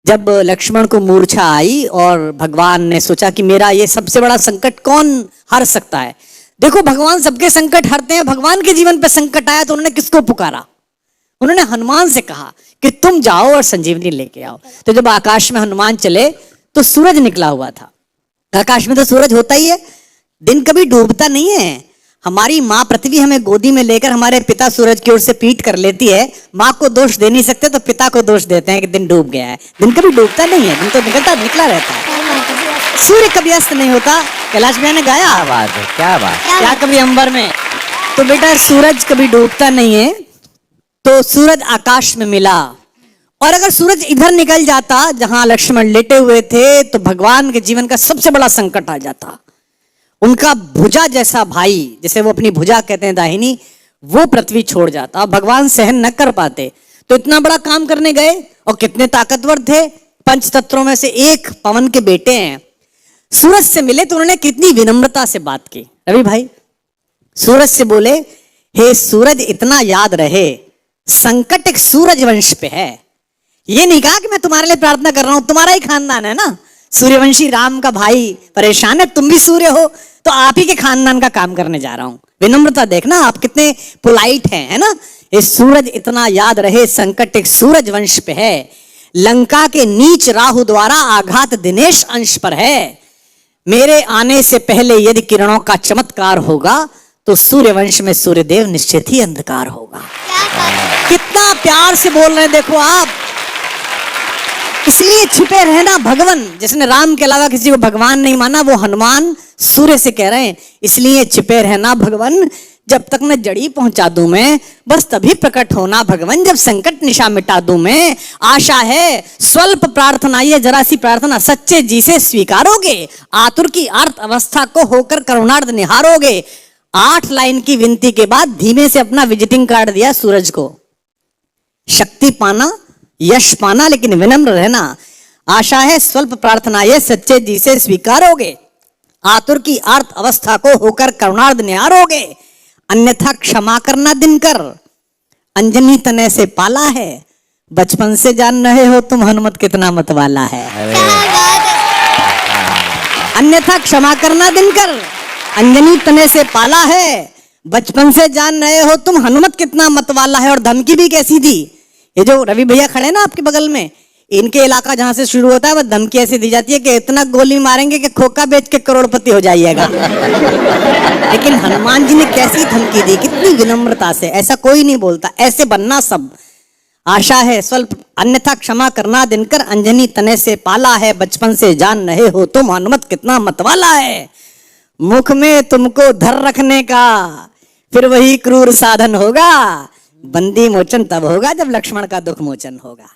जब लक्ष्मण को मूर्छा आई और भगवान ने सोचा कि मेरा ये सबसे बड़ा संकट कौन हर सकता है। देखो भगवान सबके संकट हरते हैं। भगवान के जीवन पे संकट आया तो उन्होंने किसको पुकारा? उन्होंने हनुमान से कहा कि तुम जाओ और संजीवनी लेके आओ। तो जब आकाश में हनुमान चले तो सूरज निकला हुआ था। आकाश में तो सूरज होता ही है, दिन कभी डूबता नहीं है। हमारी माँ पृथ्वी हमें गोदी में लेकर हमारे पिता सूरज की ओर से पीठ कर लेती है। माँ को दोष दे नहीं सकते तो पिता को दोष देते हैं कि दिन डूब गया है। दिन कभी डूबता नहीं है, दिन तो निकला रहता है। सूर्य कभी अस्त नहीं होता। कैलाश भैया ने गाया, क्या बात है, क्या बात। क्या कभी अंबर में। तो बेटा सूरज कभी डूबता नहीं है। तो सूरज आकाश में मिला, और अगर सूरज इधर निकल जाता जहां लक्ष्मण लेटे हुए थे तो भगवान के जीवन का सबसे बड़ा संकट आ जाता। उनका भुजा जैसा भाई, जैसे वो अपनी भुजा कहते हैं दाहिनी, वो पृथ्वी छोड़ जाता। भगवान सहन न कर पाते तो इतना बड़ा काम करने गए, और कितने ताकतवर थे। पंच तत्वों में से एक पवन के बेटे हैं। सूरज से मिले तो उन्होंने कितनी विनम्रता से बात की। रवि भाई सूरज से बोले, हे सूरज इतना याद रहे संकट एक सूरज वंश पे है। ये नहीं कहा कि मैं तुम्हारे लिए प्रार्थना कर रहा हूं, तुम्हारा ही खानदान है ना, सूर्यवंशी राम का भाई परेशान है, तुम भी सूर्य हो तो आप ही के खानदान का काम करने जा रहा हूं। विनम्रता देखना आप कितने पोलाइट हैं, है ना। ये सूरज इतना याद रहे संकट एक सूरज वंश पे है। लंका के नीच राहु द्वारा आघात दिनेश अंश पर है। मेरे आने से पहले यदि किरणों का चमत्कार होगा तो सूर्यवंश में सूर्यदेव निश्चित ही अंधकार होगा। कितना प्यार से बोल रहे हैं देखो आप। इसलिए छिपे रहना भगवान। जिसने राम के अलावा किसी को भगवान नहीं माना वो हनुमान सूर्य से कह रहे हैं, इसलिए छिपे रहना भगवान। जब तक न जड़ी पहुंचा दूं मैं, बस तभी प्रकट होना भगवान। जब संकट निशा मिटा दूं मैं, आशा है स्वल्प प्रार्थना, ये जरा सी प्रार्थना सच्चे जी से स्वीकारोगे। आतुर की अर्थ अवस्था को होकर करुणार्थ निहारोगे। 8 लाइन की विनती के बाद धीमे से अपना विजिटिंग कार्ड दिया सूरज को। शक्ति पाना, यश पाना, लेकिन विनम्र रहना। आशा है स्वल्प प्रार्थना ये सच्चे जी से स्वीकारोगे। आतुर की अर्थ अवस्था को होकर करुणार्थ निहारोगे। अन्यथा क्षमा करना दिनकर, अंजनी तने से पाला है। बचपन से जान रहे हो तुम हनुमत कितना मतवाला है। अन्यथा क्षमा करना दिनकर, अंजनी तने से पाला है। बचपन से जान रहे हो तुम हनुमत कितना मतवाला है। और धमकी भी कैसी दी। ये जो रवि भैया खड़े ना आपके बगल में, इनके इलाका जहां से शुरू होता है वह धमकी ऐसी दी जाती है कि इतना गोली मारेंगे कि खोखा बेच के करोड़पति हो जाइएगा। लेकिन हनुमान जी ने कैसी धमकी दी, कितनी विनम्रता से। ऐसा कोई नहीं बोलता, ऐसे बनना सब। आशा है स्वल्प, अन्यथा क्षमा करना दिनकर, अंजनी तने से पाला है। बचपन से जान रहे हो तुम हनुमत कितना मतवाला है। मुख में तुमको धर रखने का फिर वही क्रूर साधन होगा। बंदी मोचन तब होगा जब लक्ष्मण का दुख मोचन होगा।